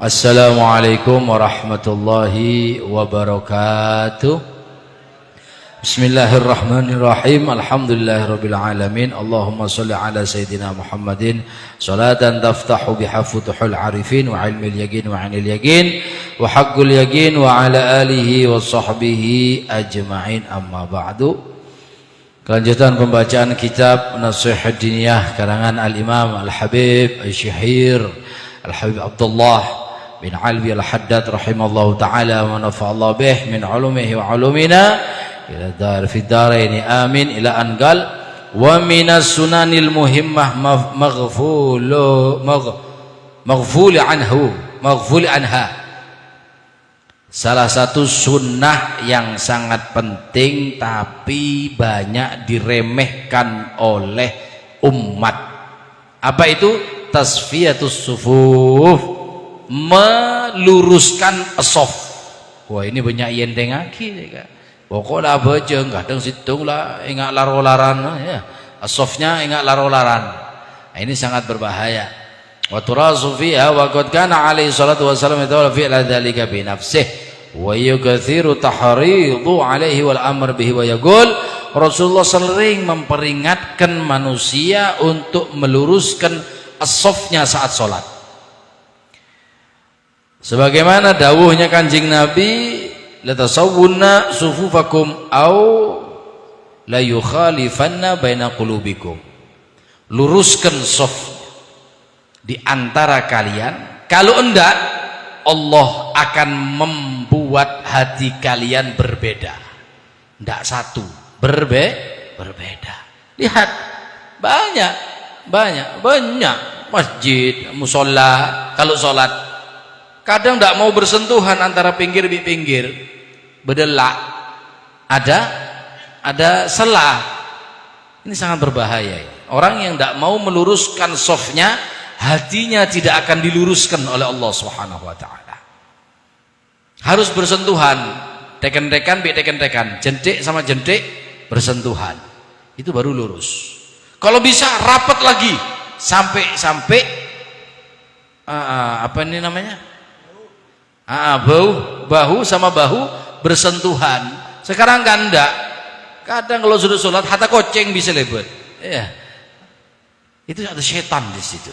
Assalamualaikum warahmatullahi wabarakatuh. Bismillahirrahmanirrahim. Alhamdulillahirabbil alamin. Allahumma shalli ala sayidina Muhammadin salatan taftahu biha futuhul arifin wa ilmil yaqin wa 'anil yaqin wa haqqul yaqin wa ala alihi wa sahbihi ajma'in, amma ba'du. Kelanjutan pembacaan kitab Nasihat Diniyah karangan Al-Imam Al-Habib Al-Syahir Al-Habib Abdullah bin Alwi Al-Haddad rahimallahu ta'ala wa nafa'allahu bih min ulumihi wa ulumina ila dar fi daraini amin ila anqal wa minas sunanil muhimmah maghful anha. Salah satu sunnah yang sangat penting tapi banyak diremehkan oleh umat. Apa itu? Tasfiyatus sufuf, meluruskan as-saf. Wah, ini banyak yenteng lagi ya. Pokoknya baca kadang situng lah ingat laro-laran ya. As-safnya ingat laro-laran. Nah, ini sangat berbahaya. Wa turasu fiha wa qad kana alaihi salatu wasallam yatawalla fi dzalika bi nafsihi wa yukathiru tahridu alaihi wal amr bihi wa yaqul. Rasulullah sering memperingatkan manusia untuk meluruskan as-safnya saat salat. Sebagaimana dawuhnya Kanjeng Nabi, la tasawwunna sufufakum au la yukhalifanna baina qulubikum. Luruskan shaf di antara kalian, kalau enggak Allah akan membuat hati kalian berbeda. Enggak satu, berbeda. Lihat, banyak masjid, musola kalau salat kadang tidak mau bersentuhan antara pinggir di pinggir, bedelak, ada selah. Ini sangat berbahaya. Orang yang tidak mau meluruskan sofnya, hatinya tidak akan diluruskan oleh Allah Subhanahu Wa Taala. Harus bersentuhan, teken-tekan, jentik sama jentik bersentuhan, itu baru lurus. Kalau bisa rapat lagi sampai apa ini namanya? Bahu sama bahu bersentuhan. Sekarang kan enggak. Kadang kalau sudah sholat hatta koceng bisa lebat. Ya. Itu ada setan di situ.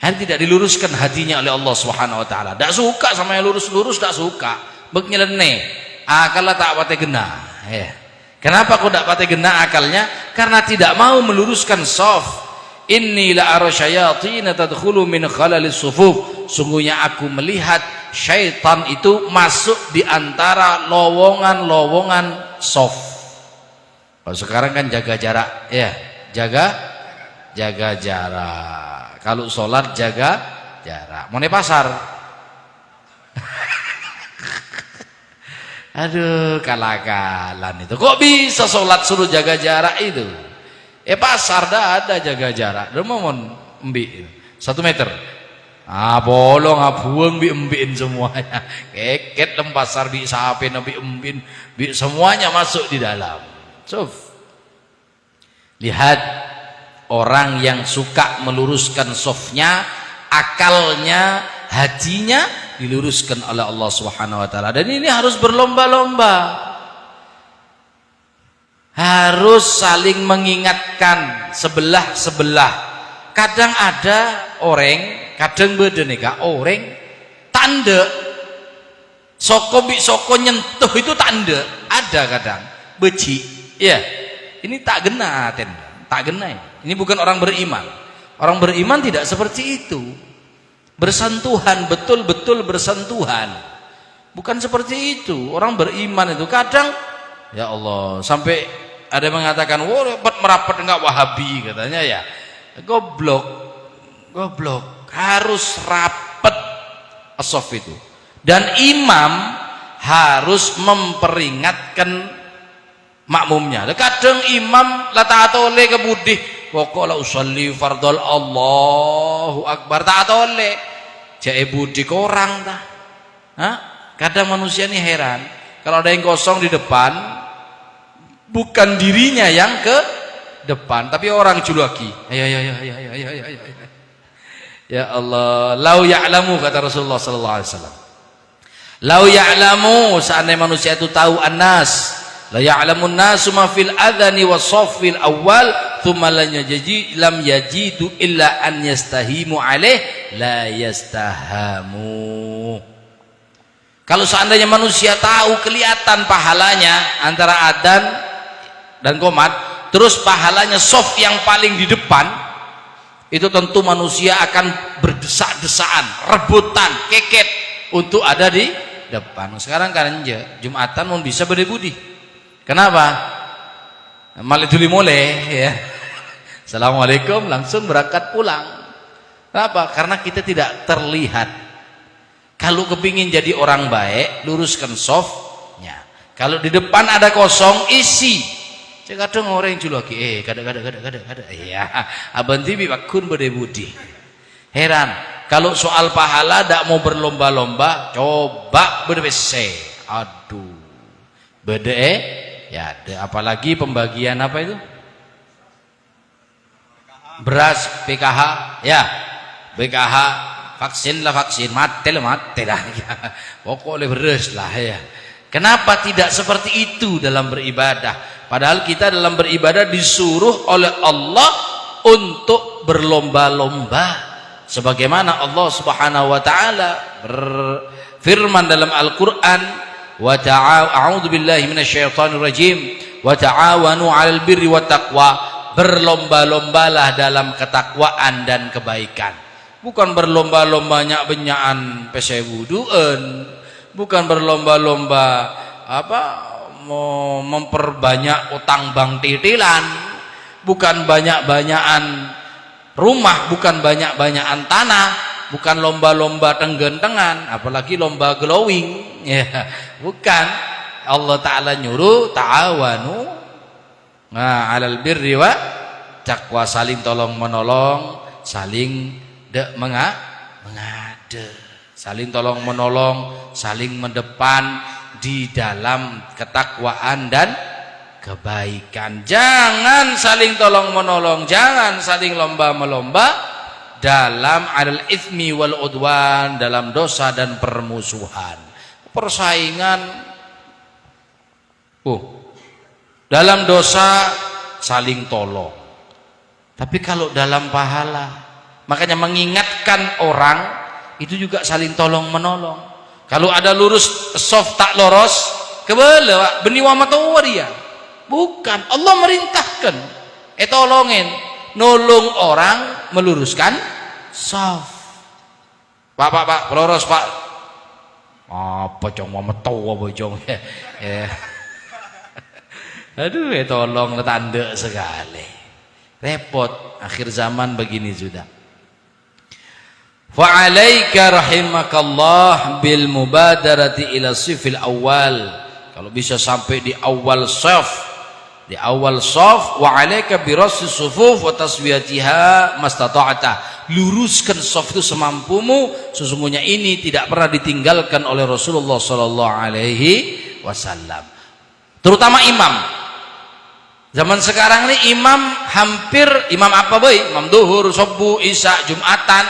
Yang tidak diluruskan hatinya oleh Allah Subhanahu Wa Taala. Tidak suka sama yang lurus-lurus, tidak suka. Bek nyelene. Akalnya tak pate gena. Ya. Kenapa kok tidak pate gena akalnya? Karena tidak mau meluruskan shaf. Inni la ara syayatin tadkhulu min khalalis sufuf. Sungguhnya aku melihat syaitan itu masuk di antara lowongan-lowongan shaf. Kalau sekarang kan jaga jarak ya, jaga jarak. Kalau sholat jaga jarak. Mau naik pasar. Aduh, kalah-kalan itu. Kok bisa sholat suruh jaga jarak itu? Pasar dah ada jaga jarak. Dia mau embi 1 meter. Bolong buang bi embin semuanya. Keket lem pasar bi sapi nabi embin bi semuanya masuk di dalam. Lihat orang yang suka meluruskan sofnya, akalnya, hatinya diluruskan oleh Allah Subhanahu Wa Taala. Dan ini harus berlomba-lomba. Harus saling mengingatkan sebelah. Kadang ada orang, kadang bedeneka orang tanda soko nyentuh itu tanda. Ada kadang beci. Ya, ini tak gena Ini bukan orang beriman. Orang beriman tidak seperti itu. Bersentuhan, betul-betul bersentuhan. Bukan seperti itu. Orang beriman itu kadang, ya Allah, sampai ada yang mengatakan, wah merapat enggak Wahabi katanya ya. Goblok. Harus rapat as-saf itu. Dan imam harus memperingatkan makmumnya. Kadang imam la ta'atole kebudih, pokoknya usolli fardol Allahu Akbar ta'atole. Jae budi korang tah. Kadang manusia ini heran. Kalau ada yang kosong di depan, bukan dirinya yang ke depan, tapi orang julaki. Ayo. Ya Allah, lau ya'lamu kata Rasulullah sallallahu alaihi wasallam. Lau ya'lamu, seandainya manusia itu tahu annas, la ya'lamun nasu ma fil adhani was saffil awal, thumma lam yajidu illa an yastahimu alaih la yastahamu. Kalau seandainya manusia tahu kelihatan pahalanya antara adzan dan qomat, terus pahalanya shaf yang paling di depan, itu tentu manusia akan berdesak-desaan, rebutan, keket untuk ada di depan. Sekarang kan Jumatan mau bisa berde-budi. Kenapa? Maleduli mulai ya. Assalamualaikum langsung berangkat pulang. Kenapa? Karena kita tidak terlihat. Kalau kepingin jadi orang baik, luruskan softnya. Kalau di depan ada kosong, isi. Kadang orang yang lagi, kada. Iya, abang tibi bakun berde-budi. Heran, kalau soal pahala tak mau berlomba-lomba, coba berde-bese. Aduh, berde ya ada. Apalagi pembagian apa itu? Beras PKH, ya PKH. Vaksin lah vaksin, mati lah ya. Pokoknya beres lah ya. Kenapa tidak seperti itu dalam beribadah? Padahal kita dalam beribadah disuruh oleh Allah untuk berlomba-lomba. Sebagaimana Allah Subhanahu wa taala berfirman dalam Al-Qur'an, wa a'udzu billahi minasyaitonir rajim, wa ta'awanu 'alal birri wat taqwa. Berlomba-lombalah dalam ketakwaan dan kebaikan. Bukan berlomba-lomba benyakan pese wuduan, bukan berlomba-lomba mau memperbanyak utang bank titilan, bukan banyak-banyakan rumah, bukan banyak-banyakan tanah, bukan lomba-lomba tenggentengan, apalagi lomba glowing ya. Bukan. Allah Ta'ala nyuruh ta'awanu 'alal birri wa taqwa, saling tolong menolong, saling mengade, saling tolong menolong, saling mendepan di dalam ketakwaan dan kebaikan. Jangan saling tolong menolong, jangan saling lomba-melomba dalam alal itsmi wal udwan, dalam dosa dan permusuhan, persaingan. Dalam dosa saling tolong, tapi kalau dalam pahala, makanya mengingatkan orang itu juga saling tolong menolong. Kalau ada lurus soft tak loros, kebele beni wa matawa dia. Bukan, Allah merintahkan, tolongin, nolong orang meluruskan soft. Pak, loros Pak. Apa cong wa matawa bojong ya. Aduh, tolong tanda sekali. Repot, akhir zaman begini sudah. Fa'alaika rahimakallah bil mubadarati ila sifil awal. Kalau bisa sampai di awal saf, wa alaika bi rassi sufuf wa taswiyatiha mastata'ta. Luruskan saf itu semampumu. Sesungguhnya ini tidak pernah ditinggalkan oleh Rasulullah sallallahu alaihi wasallam. Terutama imam. Zaman sekarang ini imam apa boy? Imam duhur, subuh, isya, jumatan.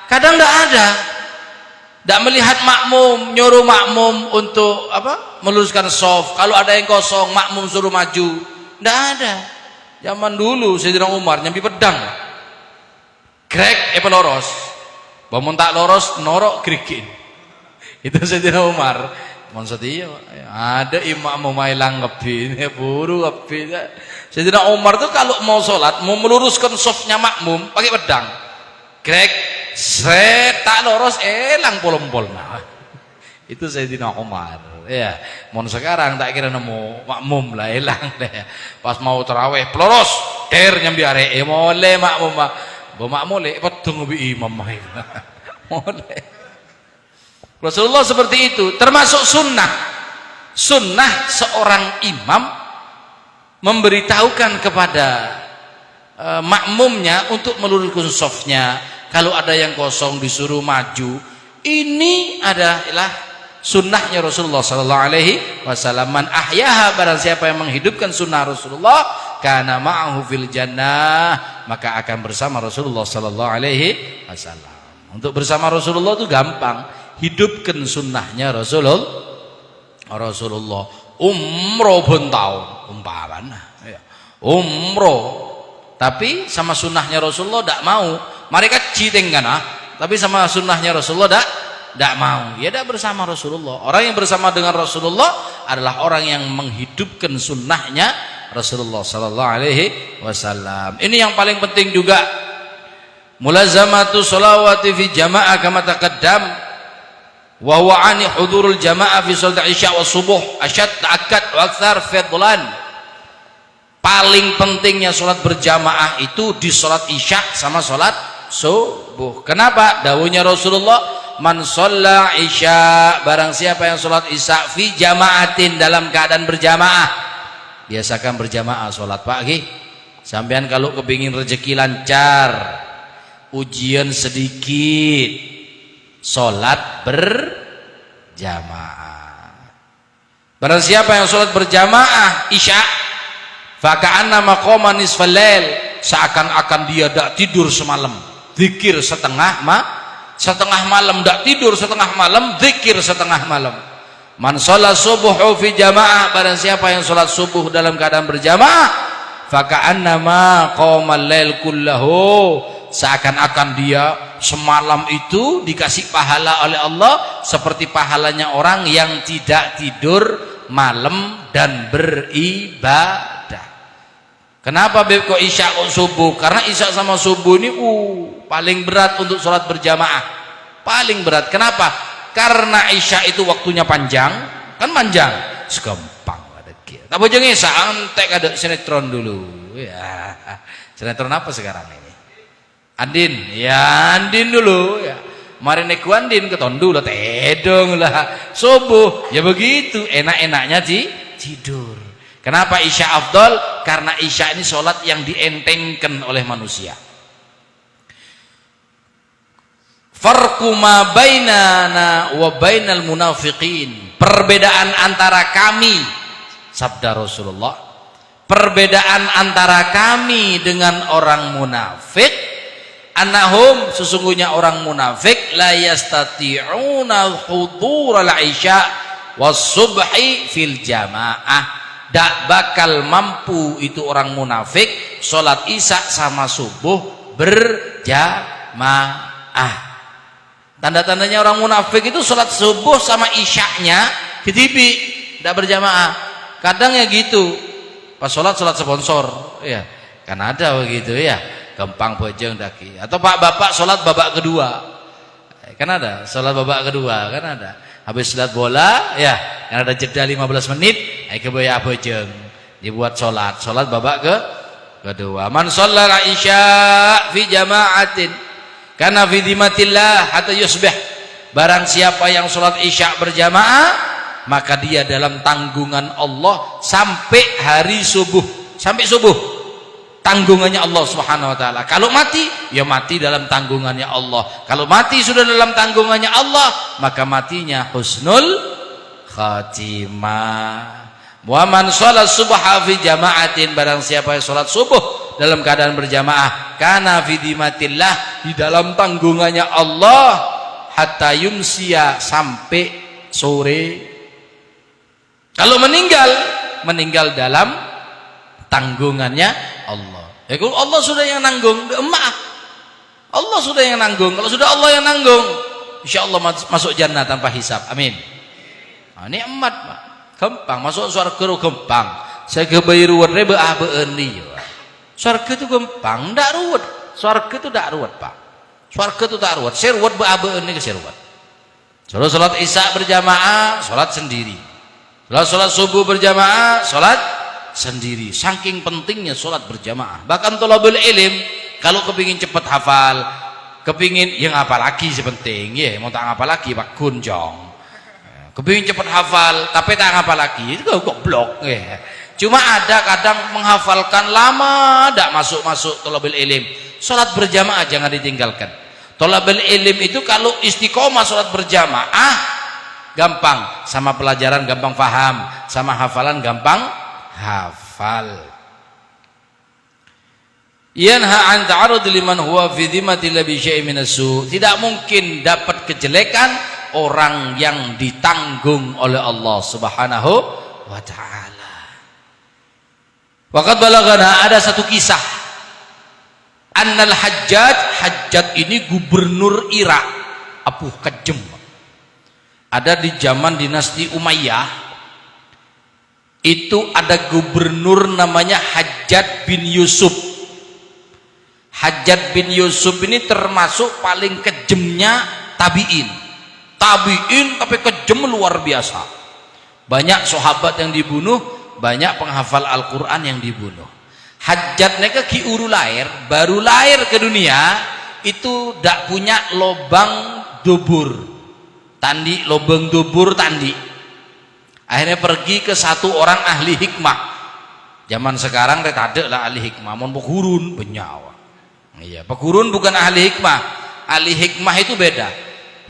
Kadang tidak melihat makmum, nyuruh makmum untuk meluruskan shaf. Kalau ada yang kosong, makmum suruh maju. Tidak ada. Zaman dulu Sayyidina Umar nyambi pedang, krek peloros, bangun tak loros norok krikin. Itu Sayyidina Umar. Maksud iya, ada imam mau mailang ngepin, buru ngepin. Sayyidina Umar tuh kalau mau sholat, mau meluruskan shafnya makmum, pakai pedang, krek. Tak loros elang pol-pol. Nah, itu Sayyidina Umar ya. Mon sekarang tak kira nemu makmum lah elang deh. Pas mau tarawih peloros nyambi are mole makmum mole petung bi imam mole. Rasulullah seperti itu, termasuk sunnah seorang imam memberitahukan kepada makmumnya untuk meluruskan shafnya. Kalau ada yang kosong disuruh maju. Ini adalah sunnahnya Rasulullah sallallahu alaihi wasallam. Man ahyaha, barang siapa yang menghidupkan sunnah Rasulullah, kana ma'ahu fil jannah, maka akan bersama Rasulullah sallallahu alaihi wasallam. Untuk bersama Rasulullah itu gampang. Hidupkan sunnahnya Rasulullah. Umroh pun tahu umpamanya. Umroh tapi sama sunnahnya Rasulullah tidak mau. Mereka cheating kan, tapi sama sunnahnya Rasulullah tidak mau. Ya tidak bersama Rasulullah. Orang yang bersama dengan Rasulullah adalah orang yang menghidupkan sunnahnya Rasulullah Sallallahu Alaihi Wasallam. Ini yang paling penting juga. Mulazamatu sholawati fi jamaah kama taqaddam wa huwa ani hudurul jamaah fi shalat isya wa subuh asyad ta'akkad wa aktsar fadlan. Paling pentingnya sholat berjamaah itu di sholat isya sama sholat subuh. Kenapa? Dawuhnya Rasulullah, man sholla isya, barang siapa yang sholat isya fi jamaatin, dalam keadaan berjamaah. Biasakan berjamaah sholat pagi. Sampean kalau kepingin rezeki lancar, ujian sedikit, sholat berjamaah. Barang siapa yang sholat berjamaah isya, faka'anna maqama nisfal lail, seakan-akan dia tidak tidur semalam, zikir setengah malam, tidak tidur setengah malam, zikir setengah malam. Man sholat subuh fi jamaah, barang siapa yang sholat subuh dalam keadaan berjamaah, faka'anna maqama lail kullahu, seakan-akan dia semalam itu dikasih pahala oleh Allah seperti pahalanya orang yang tidak tidur malam dan beribadah. Kenapa Beb kok isya kok subuh? Karena isya sama subuh ini paling berat untuk sholat berjamaah. Paling berat. Kenapa? Karena isya itu waktunya panjang, kan panjang. Segampang ada kira. Tak bojong isya, antek ada sinetron dulu. Ya, sinetron apa sekarang ini? Andin, ya Andin dulu. Ya, mari neku Andin ke tondu lah, tedong lah. Subuh, ya begitu. Enak-enaknya tidur. Kenapa isya afdal? Karena isya ini sholat yang dientengkan oleh manusia. Farqu ma bainana wa bainal munafiqin, perbedaan antara kami, sabda Rasulullah, perbedaan antara kami dengan orang munafik, annahum, sesungguhnya orang munafik, la yastati'una hudur al-isya was subhi fil jamaah, tak bakal mampu itu orang munafik sholat isya sama subuh berjamaah. Tanda-tandanya orang munafik itu sholat subuh sama isyanya di TV, tidak berjamaah. Kadang ya gitu, pas sholat sponsor, ya kan ada begitu ya, gampang bojong daki. Atau pak bapak sholat babak kedua, kan ada sholat babak kedua, kan ada. Habis lihat bola, ya, kan ada jeda 15 menit, kebaya bojong, dibuat sholat babak kedua. Man shallal isya fi jama'atin kana fi dhimatillah hatta yusbih, barang siapa yang sholat isya berjamaah, maka dia dalam tanggungan Allah sampai hari subuh, sampai subuh. Tanggungannya Allah Subhanahu wa taala. Kalau mati, ya mati dalam tanggungannya Allah. Kalau mati sudah dalam tanggungannya Allah, maka matinya husnul khatimah. Wa man shalat subha fi jama'atin, barang siapa yang salat subuh dalam keadaan berjamaah, kana fi dhimatillah, di dalam tanggungannya Allah, hatta yumsiya, sampai sore. Kalau meninggal dalam tanggungannya Allah. Ya kalau Allah sudah yang nanggung, maaf. Allah sudah yang nanggung. Kalau sudah Allah yang nanggung, insyaallah masuk jannah tanpa hisab. Amin. Nah, ini emat, Pak. Gampang masuk surga gampang. Saya kebayi ruwet rebe beeni. Surga itu gampang, ndak ruwet. Surga itu ndak ruwet, Pak. Surga itu tak ruwet. Saya ruwet beeni ke saya ruwet. Kalau salat isya berjamaah, salat sendiri. Kalau salat subuh berjamaah, salat sendiri. Saking pentingnya sholat berjamaah. Bahkan thalabul ilm kalau kepingin cepat hafal, kepingin yang apa lagi sepenting ya, mau tak ngapa lagi Pak Gunjong. Kepingin cepat hafal tapi tak ngapa lagi, itu goblok ya. Cuma ada kadang menghafalkan lama tidak masuk thalabul ilm. Sholat berjamaah jangan ditinggalkan. Thalabul ilm itu kalau istiqomah sholat berjamaah gampang, sama pelajaran gampang paham, sama hafalan gampang hafal. Yanha an ta'arud liman huwa fi dhimmatil bi syai'in minasu. Tidak mungkin dapat kejelekan orang yang ditanggung oleh Allah Subhanahu wa taala. Waqad balagana, ada satu kisah. Annal Hajjaj ini gubernur Irak, apuh kejem. Ada di zaman dinasti Umayyah. Itu ada gubernur namanya Hajjaj bin Yusuf. Hajjaj bin Yusuf ini termasuk paling kejemnya tabi'in tapi kejem luar biasa. Banyak sahabat yang dibunuh, banyak penghafal Al-Quran yang dibunuh. Hajjaj neka kiuru lahir, baru lahir ke dunia itu dak punya lobang dubur tandi, lobang dubur tandi. Akhirnya pergi ke satu orang ahli hikmah. Zaman sekarang rek ada lah ahli hikmah, mon pegurun benyawa. Iya, pegurun bukan ahli hikmah. Ahli hikmah itu beda.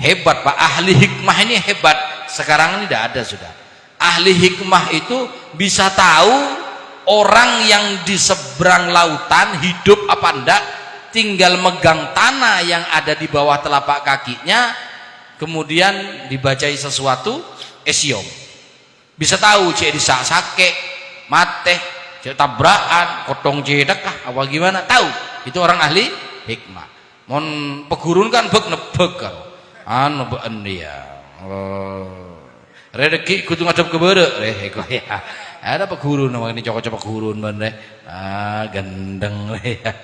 Hebat Pak, ahli hikmah ini hebat. Sekarang ini tidak ada sudah. Ahli hikmah itu bisa tahu orang yang di seberang lautan hidup apa enggak, tinggal megang tanah yang ada di bawah telapak kakinya, kemudian dibacai sesuatu, esiom. Bisa tahu cek disak-sake, mateh, cek tabrakan, kotong cedekah, apa gimana, tahu. Itu orang ahli hikmah. Mon pegurun kan bek nebek karo. Anu been dia. Rezeki kudu ngadep ke beureuh ya. Ada pegurun namanya ini cocok pegurun bener. Gendeng ya.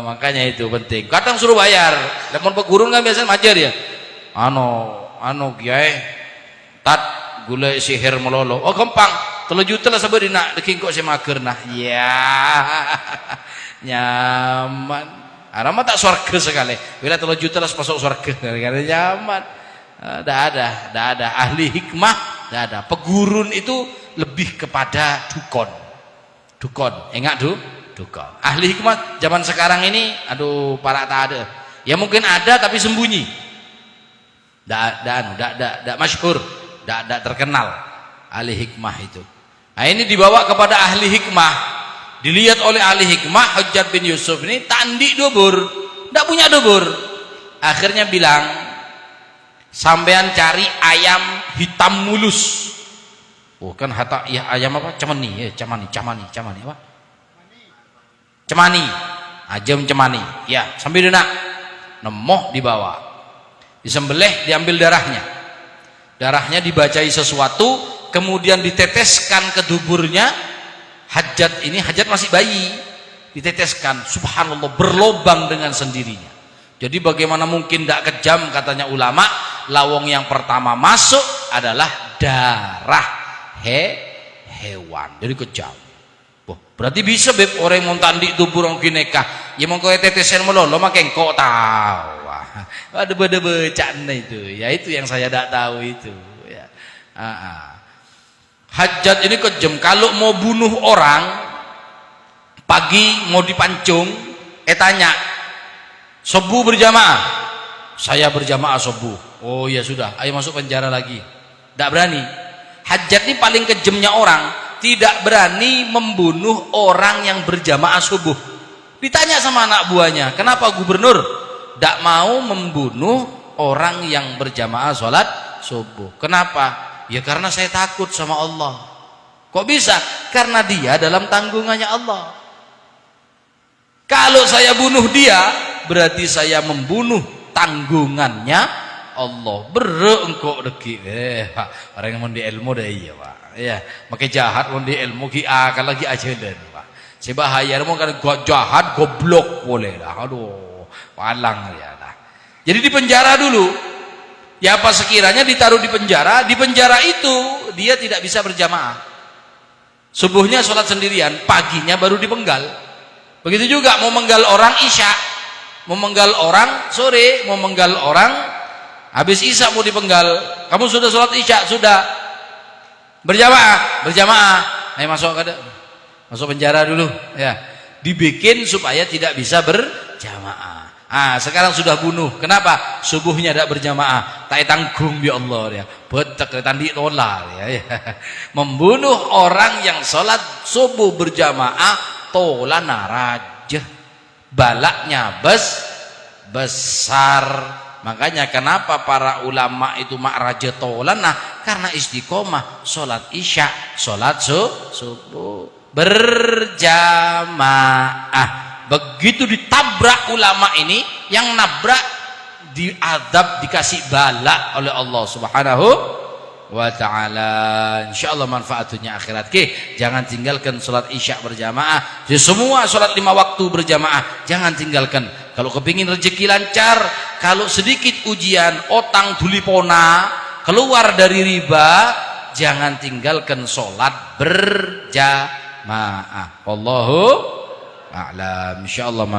Makanya itu penting. Kadang suruh bayar. Lemon pegurun kan biasanya majar ya. Anu kiai tat gula sihir melolo. Oh gampang. 3 juta lah sabar dina deking kok saya mager nah. Ya. Nyaman. Arama tak surga sekali. Bila 3 juta lah masuk surga. Karena nyaman. Tidak ada ahli hikmah, tidak ada. Pegurun itu lebih kepada dukon, ingat dukon. Ahli hikmah zaman sekarang ini, aduh para tak ada. Ya mungkin ada tapi sembunyi. Tidak masyhur, tidak terkenal ahli hikmah itu. Nah ini dibawa kepada ahli hikmah, dilihat oleh ahli hikmah. Hajjaj bin Yusuf ini tandi dubur, tidak punya dubur. Akhirnya bilang, sampean cari ayam hitam mulus. Oh kan hata ya ayam apa? Cemani apa? Cemani. Ajam cemani. Ya, sambil nak nemoh dibawa. Disembelih, diambil darahnya. Darahnya dibacai sesuatu, kemudian diteteskan ke duburnya. Hajjaj masih bayi. Diteteskan, subhanallah, berlobang dengan sendirinya. Jadi bagaimana mungkin tidak kejam katanya ulama. Lawang yang pertama masuk adalah darah hewan, jadi kejam. Berarti bisa beb orang yang mau tandi tubur orang kineka, ya mau kau tetesen melolo makin kau tahu. Ada beda-beda itu, ya itu yang saya tidak tahu itu. Ya. Hajjaj ini kejam. Kalau mau bunuh orang, pagi mau dipancung, tanya, subuh berjamaah. Saya berjamaah subuh. Oh ya sudah, ayo masuk penjara lagi. Tidak berani. Hajjaj ini paling kejamnya orang, tidak berani membunuh orang yang berjamaah subuh. Ditanya sama anak buahnya, kenapa gubernur tidak mau membunuh orang yang berjamaah sholat subuh? Kenapa? Ya karena saya takut sama Allah. Kok bisa? Karena dia dalam tanggungannya Allah. Kalau saya bunuh dia, berarti saya membunuh tanggungannya Allah. Berengkok deki orang yang mau di ilmu dah iya Pak. Ya, makai jahat mau di ilmu ki akal lagi aja dan Pak. Sebahaya mau kan jahat goblok boleh dah. Aduh, palang ya dah. Jadi di penjara dulu. Ya apa sekiranya ditaruh di penjara itu dia tidak bisa berjamaah. Subuhnya sholat sendirian, paginya baru dipenggal. Begitu juga mau menggal orang isya, mau menggal orang sore, mau menggal orang habis isya mau dipenggal. Kamu sudah sholat isya, sudah berjamaah. Ayo masuk penjara dulu ya. Dibikin supaya tidak bisa berjamaah. Sekarang sudah bunuh. Kenapa? Subuhnya tidak berjamaah. Tak tanggung ya Allah ya. Betek tandi tolak ya. Membunuh orang yang sholat subuh berjamaah tolana raja, balaknya besar. Makanya kenapa para ulama itu mak raja tolana? Karena istiqomah sholat isya, sholat subuh berjamaah. Begitu ditabrak ulama ini, yang nabrak diadab, dikasih bala oleh Allah Subhanahu wa ta'ala. Insyaallah manfaatnya akhirat. Oke, jangan tinggalkan sholat isya berjamaah. Semua sholat 5 waktu berjamaah jangan tinggalkan. Kalau kepingin rezeki lancar, kalau sedikit ujian, otang tulipona, keluar dari riba, jangan tinggalkan sholat berjamaah. Wallahu a'lam. Insyaallah